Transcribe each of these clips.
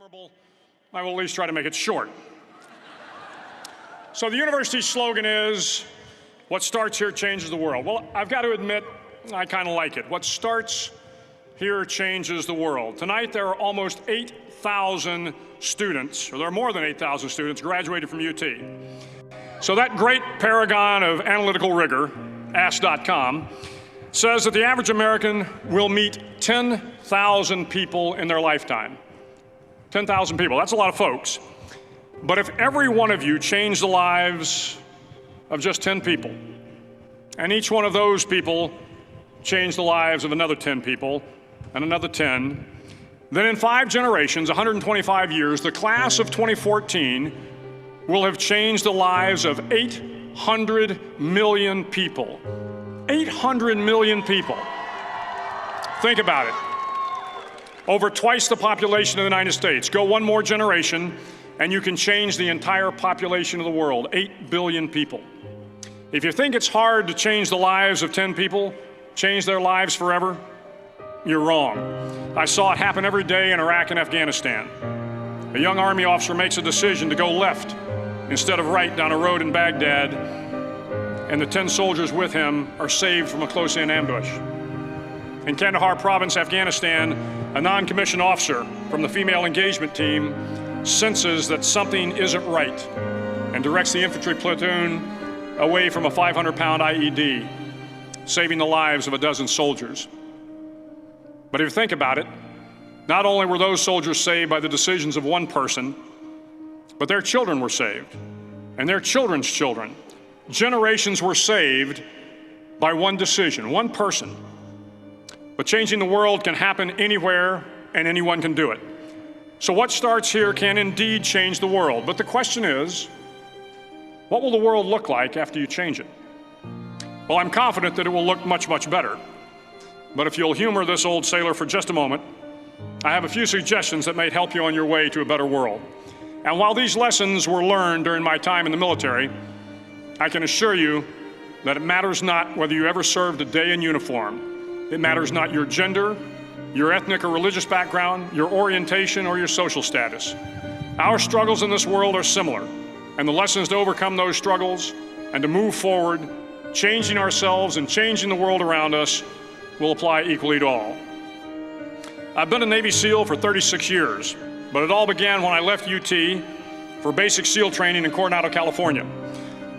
memorable, I will at least try to make it short. So the university's slogan is, what starts here changes the world. Well, I've got to admit, I kind of like it. What starts here changes the world. Tonight, there are almost 8,000 students, or there are more than 8,000 students graduated from UT. So that great paragon of analytical rigor, Ask.com, says that the average American will meet 10,000 people in their lifetime. 10,000 people, that's a lot of folks. But if every one of you changed the lives of just 10 people, and each one of those people changed the lives of another 10 people, and another 10, then in 5 generations, 125 years, the class of 2014 will have changed the lives of 800 million people. 800 million people. Think about it. Over twice the population of the United States. Go one more generation, and you can change the entire population of the world, 8 billion people. If you think it's hard to change the lives of 10 people, change their lives forever, you're wrong. I saw it happen every day in Iraq and Afghanistan. A young Army officer makes a decision to go left instead of right down a road in Baghdad, and the 10 soldiers with him are saved from a close-in ambush. In Kandahar province, Afghanistan, a non-commissioned officer from the female engagement team senses that something isn't right and directs the infantry platoon away from a 500-pound IED, saving the lives of a dozen soldiers. But if you think about it, not only were those soldiers saved by the decisions of one person, but their children were saved, and their children's children. Generations were saved by one decision, one person. But changing the world can happen anywhere, and anyone can do it. So what starts here can indeed change the world. But the question is, what will the world look like after you change it? Well, I'm confident that it will look much, much better. But if you'll humor this old sailor for just a moment, I have a few suggestions that may help you on your way to a better world. And while these lessons were learned during my time in the military, I can assure you that it matters not whether you ever served a day in uniform. It matters not your gender, your ethnic or religious background, your orientation, or your social status. Our struggles in this world are similar, and the lessons to overcome those struggles and to move forward, changing ourselves and changing the world around us, will apply equally to all. I've been a Navy SEAL for 36 years, but it all began when I left UT for basic SEAL training in Coronado, California.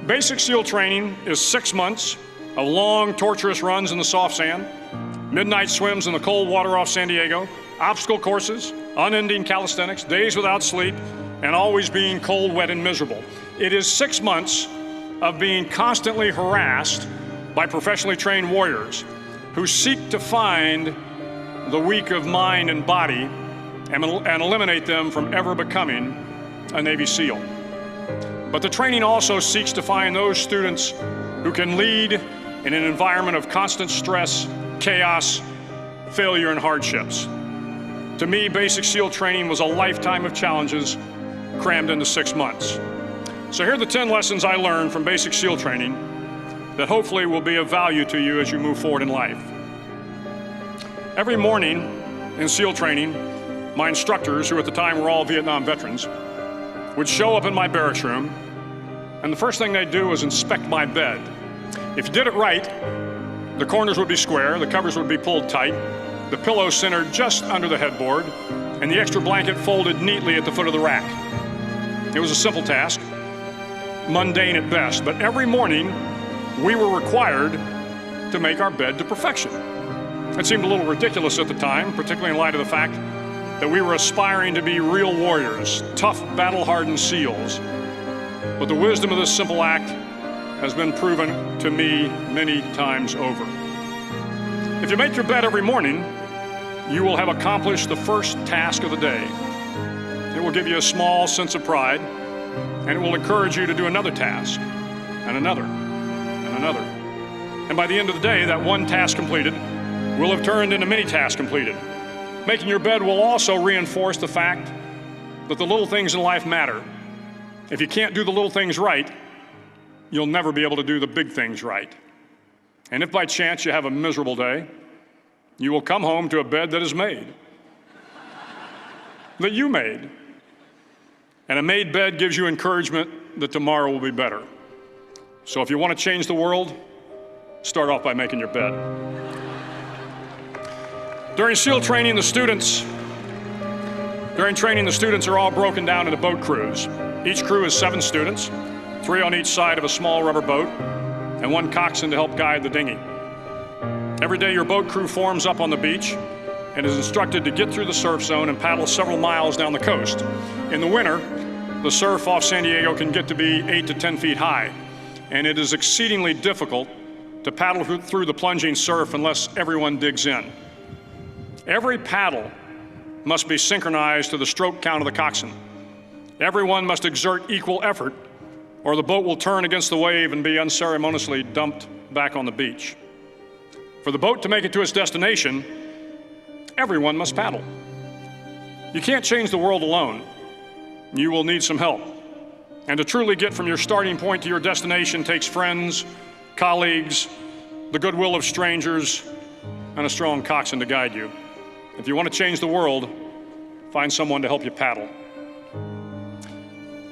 Basic SEAL training is 6 months of long, torturous runs in the soft sand, midnight swims in the cold water off San Diego, obstacle courses, unending calisthenics, days without sleep, and always being cold, wet, and miserable. It is 6 months of being constantly harassed by professionally trained warriors who seek to find the weak of mind and body and eliminate them from ever becoming a Navy SEAL. But the training also seeks to find those students who can lead in an environment of constant stress, chaos, failure, and hardships. To me, basic SEAL training was a lifetime of challenges crammed into 6 months. So here are the 10 lessons I learned from basic SEAL training that hopefully will be of value to you as you move forward in life. Every morning in SEAL training, my instructors, who at the time were all Vietnam veterans, would show up in my barracks room, and the first thing they'd do was inspect my bed. If you did it right, the corners would be square, the covers would be pulled tight, the pillow centered just under the headboard, and the extra blanket folded neatly at the foot of the rack. It was a simple task, mundane at best, but every morning we were required to make our bed to perfection. It seemed a little ridiculous at the time, particularly in light of the fact that we were aspiring to be real warriors, tough, battle-hardened SEALs. But the wisdom of this simple act has been proven to me many times over. If you make your bed every morning, you will have accomplished the first task of the day. It will give you a small sense of pride, and it will encourage you to do another task, and another, and another. And by the end of the day, that one task completed will have turned into many tasks completed. Making your bed will also reinforce the fact that the little things in life matter. If you can't do the little things right, you'll never be able to do the big things right. And if by chance you have a miserable day, you will come home to a bed that is made. that you made. And a made bed gives you encouragement that tomorrow will be better. So if you want to change the world, start off by making your bed. During SEAL training, the students are all broken down into boat crews. Each crew is 7 students, 3 on each side of a small rubber boat, and 1 coxswain to help guide the dinghy. Every day your boat crew forms up on the beach and is instructed to get through the surf zone and paddle several miles down the coast. In the winter, the surf off San Diego can get to be 8 to 10 feet high, and it is exceedingly difficult to paddle through the plunging surf unless everyone digs in. Every paddle must be synchronized to the stroke count of the coxswain. Everyone must exert equal effort, or the boat will turn against the wave and be unceremoniously dumped back on the beach. For the boat to make it to its destination, everyone must paddle. You can't change the world alone. You will need some help. And to truly get from your starting point to your destination takes friends, colleagues, the goodwill of strangers, and a strong coxswain to guide you. If you want to change the world, find someone to help you paddle.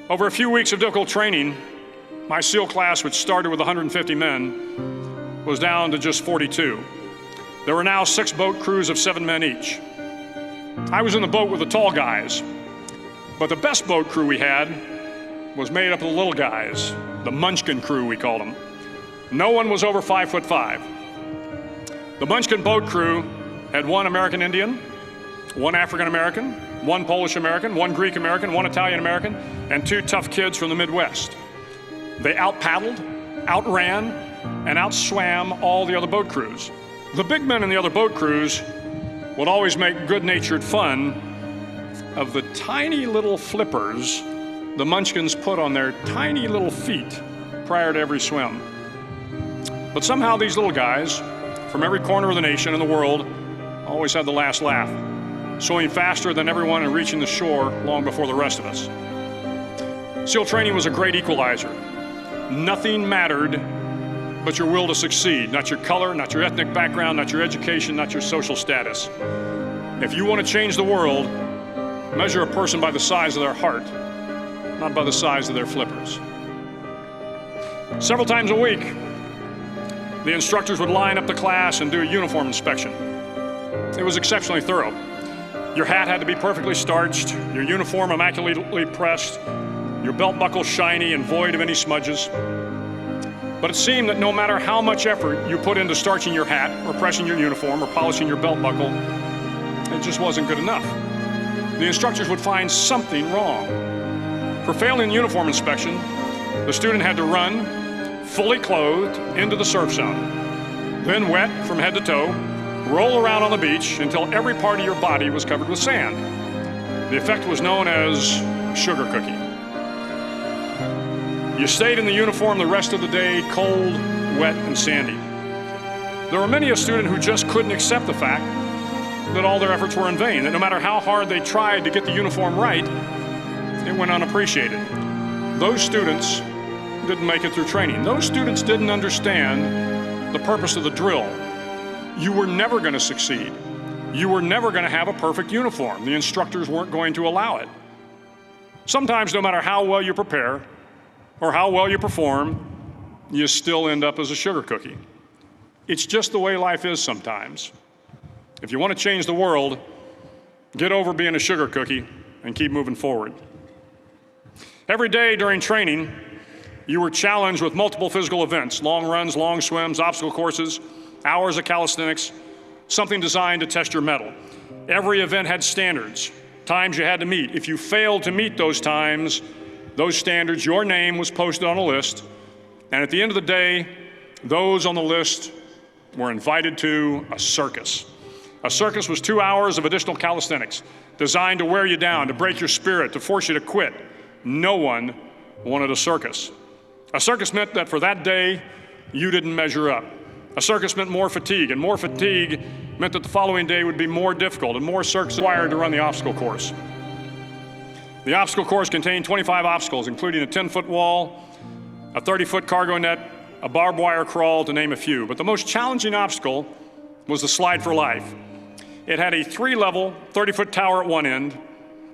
Over a few weeks of difficult training, my SEAL class, which started with 150 men, was down to just 42. There were now 6 boat crews of 7 men each. I was in the boat with the tall guys, but the best boat crew we had was made up of the little guys, the Munchkin crew we called them. No one was over 5'5". The Munchkin boat crew had 1 American Indian, 1 African American, 1 Polish American, 1 Greek American, 1 Italian American, and 2 tough kids from the Midwest. They out-paddled, outran, and outswam all the other boat crews. The big men in the other boat crews would always make good-natured fun of the tiny little flippers the Munchkins put on their tiny little feet prior to every swim. But somehow these little guys from every corner of the nation and the world always had the last laugh, swimming faster than everyone and reaching the shore long before the rest of us. SEAL training was a great equalizer. Nothing mattered but your will to succeed, not your color, not your ethnic background, not your education, not your social status. If you want to change the world, measure a person by the size of their heart, not by the size of their flippers. Several times a week, the instructors would line up the class and do a uniform inspection. It was exceptionally thorough. Your hat had to be perfectly starched, your uniform immaculately pressed, your belt buckle shiny and void of any smudges. But it seemed that no matter how much effort you put into starching your hat or pressing your uniform or polishing your belt buckle, it just wasn't good enough. The instructors would find something wrong. For failing the uniform inspection, the student had to run, fully clothed, into the surf zone. Then wet from head to toe, roll around on the beach until every part of your body was covered with sand. The effect was known as sugar cookie. You stayed in the uniform the rest of the day, cold, wet, and sandy. There were many a student who just couldn't accept the fact that all their efforts were in vain, that no matter how hard they tried to get the uniform right, it went unappreciated. Those students didn't make it through training. Those students didn't understand the purpose of the drill. You were never going to succeed. You were never going to have a perfect uniform. The instructors weren't going to allow it. Sometimes, no matter how well you prepare or how well you perform, you still end up as a sugar cookie. It's just the way life is sometimes. If you want to change the world, get over being a sugar cookie and keep moving forward. Every day during training, you were challenged with multiple physical events: long runs, long swims, obstacle courses, hours of calisthenics, something designed to test your mettle. Every event had standards, times you had to meet. If you failed to meet those times, those standards, your name was posted on a list, and at the end of the day, those on the list were invited to a circus. A circus was 2 hours of additional calisthenics, designed to wear you down, to break your spirit, to force you to quit. No one wanted a circus. A circus meant that for that day, you didn't measure up. A circus meant more fatigue, and more fatigue meant that the following day would be more difficult and more circus required to run the obstacle course. The obstacle course contained 25 obstacles, including a 10-foot wall, a 30-foot cargo net, a barbed wire crawl, to name a few. But the most challenging obstacle was the slide for life. It had a 3-level, 30-foot tower at one end,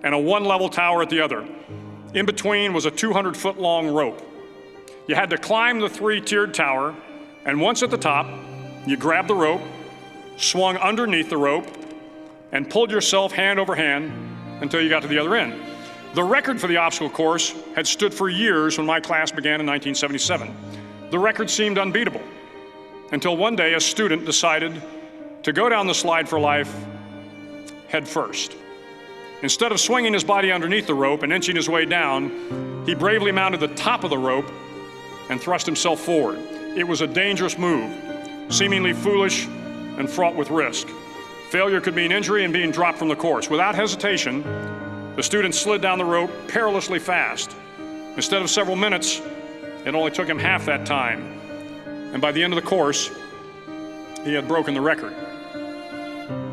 and a one-level tower at the other. In between was a 200-foot-long rope. You had to climb the three-tiered tower, and once at the top, you grabbed the rope, swung underneath the rope, and pulled yourself hand over hand until you got to the other end. The record for the obstacle course had stood for years when my class began in 1977. The record seemed unbeatable until one day a student decided to go down the slide for life head first. Instead of swinging his body underneath the rope and inching his way down, he bravely mounted the top of the rope and thrust himself forward. It was a dangerous move, seemingly foolish and fraught with risk. Failure could mean injury and being dropped from the course. Without hesitation, the student slid down the rope perilously fast. Instead of several minutes, it only took him half that time. And by the end of the course, he had broken the record.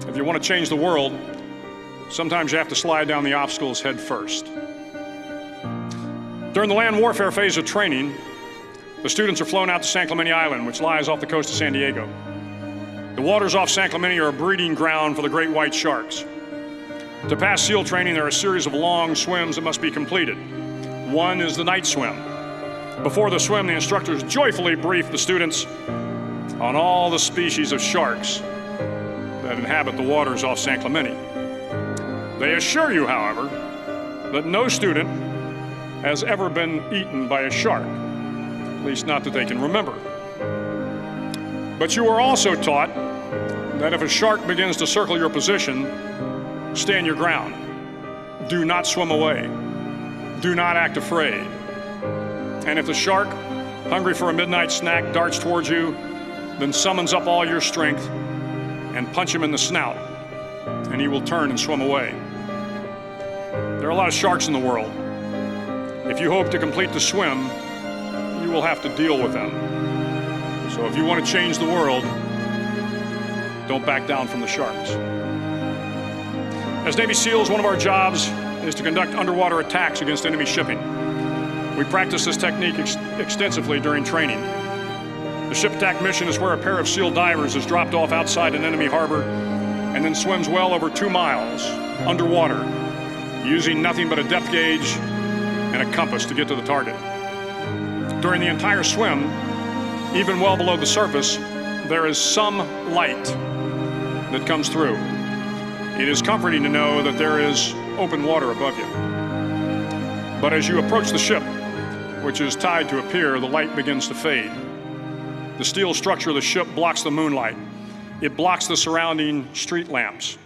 If you want to change the world, sometimes you have to slide down the obstacles head first. During the land warfare phase of training, the students are flown out to San Clemente Island, which lies off the coast of San Diego. The waters off San Clemente are a breeding ground for the great white sharks. To pass SEAL training, there are a series of long swims that must be completed. One is the night swim. Before the swim, the instructors joyfully brief the students on all the species of sharks that inhabit the waters off San Clemente. They assure you, however, that no student has ever been eaten by a shark, at least not that they can remember. But you are also taught that if a shark begins to circle your position, stand your ground. Do not swim away. Do not act afraid. And if the shark, hungry for a midnight snack, darts towards you, then summons up all your strength and punch him in the snout, and he will turn and swim away. There are a lot of sharks in the world. If you hope to complete the swim, you will have to deal with them. So if you want to change the world, don't back down from the sharks. As Navy SEALs, one of our jobs is to conduct underwater attacks against enemy shipping. We practice this technique extensively during training. The ship attack mission is where a pair of SEAL divers is dropped off outside an enemy harbor and then swims well over 2 miles underwater, using nothing but a depth gauge and a compass to get to the target. During the entire swim, even well below the surface, there is some light that comes through. It is comforting to know that there is open water above you. But as you approach the ship, which is tied to a pier, the light begins to fade. The steel structure of the ship blocks the moonlight. It blocks the surrounding street lamps.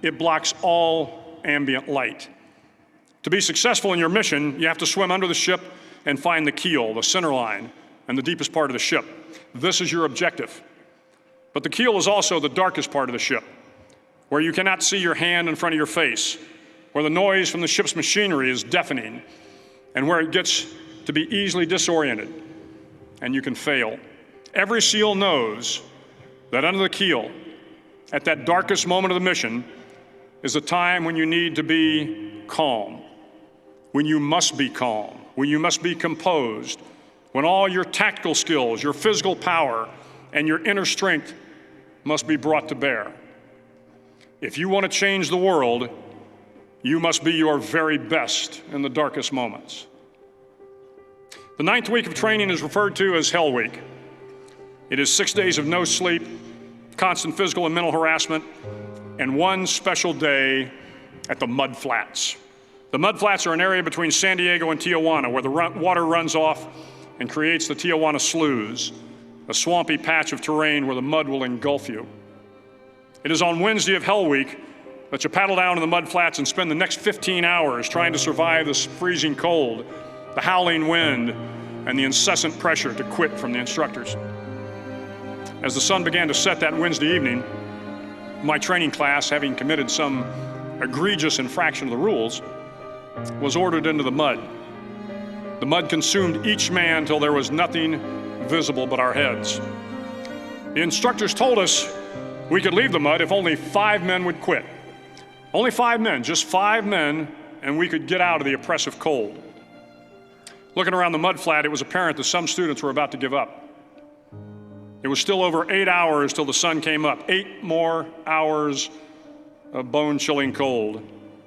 It blocks all ambient light. To be successful in your mission, you have to swim under the ship and find the keel, the center line, and the deepest part of the ship. This is your objective. But the keel is also the darkest part of the ship, where you cannot see your hand in front of your face, where the noise from the ship's machinery is deafening, and where it gets to be easily disoriented, and you can fail. Every SEAL knows that under the keel, at that darkest moment of the mission, is a time when you need to be calm, when you must be calm, when you must be composed, when all your tactical skills, your physical power, and your inner strength must be brought to bear. If you want to change the world, you must be your very best in the darkest moments. The 9th week of training is referred to as Hell Week. It is 6 days of no sleep, constant physical and mental harassment, and one special day at the Mud Flats. The Mud Flats are an area between San Diego and Tijuana where the water runs off and creates the Tijuana Sloughs, a swampy patch of terrain where the mud will engulf you. It is on Wednesday of Hell Week that you paddle down to the Mud Flats and spend the next 15 hours trying to survive this freezing cold, the howling wind, and the incessant pressure to quit from the instructors. As the sun began to set that Wednesday evening, my training class, having committed some egregious infraction of the rules, was ordered into the mud. The mud consumed each man till there was nothing visible but our heads. The instructors told us we could leave the mud if only 5 men would quit. Only 5 men, just 5 men, and we could get out of the oppressive cold. Looking around the mud flat, it was apparent that some students were about to give up. It was still over 8 hours till the sun came up. 8 more hours of bone-chilling cold.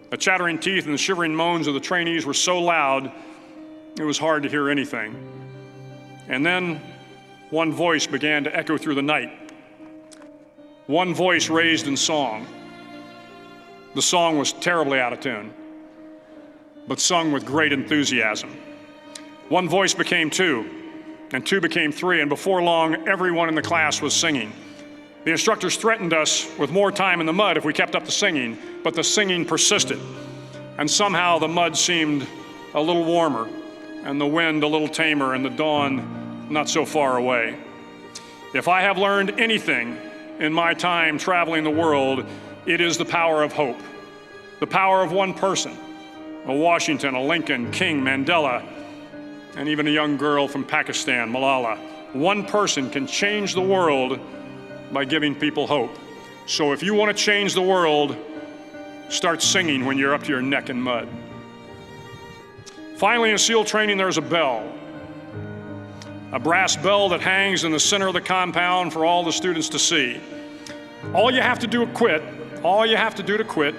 The chattering teeth and the shivering moans of the trainees were so loud, it was hard to hear anything. And then one voice began to echo through the night. One voice raised in song. The song was terribly out of tune, but sung with great enthusiasm. One voice became two, and two became three, and before long, everyone in the class was singing. The instructors threatened us with more time in the mud if we kept up the singing, but the singing persisted. And somehow the mud seemed a little warmer, and the wind a little tamer, and the dawn not so far away. If I have learned anything in my time traveling the world, it is the power of hope. The power of one person, a Washington, a Lincoln, King, Mandela, and even a young girl from Pakistan, Malala. One person can change the world by giving people hope. So if you want to change the world, start singing when you're up to your neck in mud. Finally, in SEAL training, there's a bell. A brass bell that hangs in the center of the compound for all the students to see. All you have to do to quit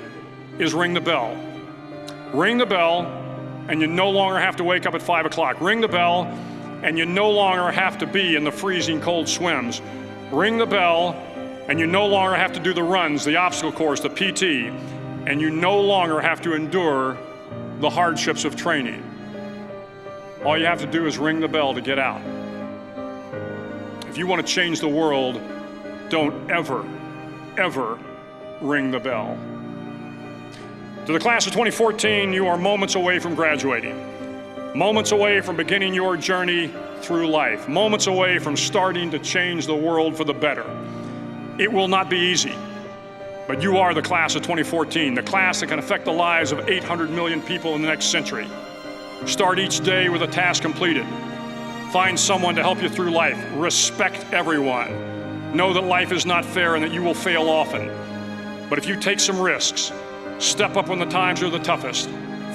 is ring the bell. Ring the bell, and you no longer have to wake up at 5 o'clock. Ring the bell, and you no longer have to be in the freezing cold swims. Ring the bell, and you no longer have to do the runs, the obstacle course, the PT, and you no longer have to endure the hardships of training. All you have to do is ring the bell to get out. If you want to change the world, don't ever, ever ring the bell. To the class of 2014, you are moments away from graduating, moments away from beginning your journey through life, moments away from starting to change the world for the better. It will not be easy, but you are the class of 2014, the class that can affect the lives of 800 million people in the next century. Start each day with a task completed. Find someone to help you through life. Respect everyone. Know that life is not fair and that you will fail often. But if you take some risks, step up when the times are the toughest,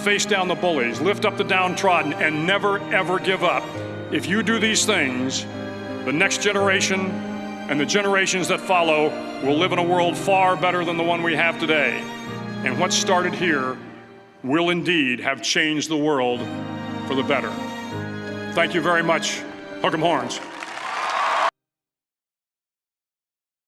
face down the bullies, lift up the downtrodden, and never, ever give up. If you do these things, the next generation and the generations that follow will live in a world far better than the one we have today. And what started here will indeed have changed the world for the better. Thank you very much. Hook 'em horns.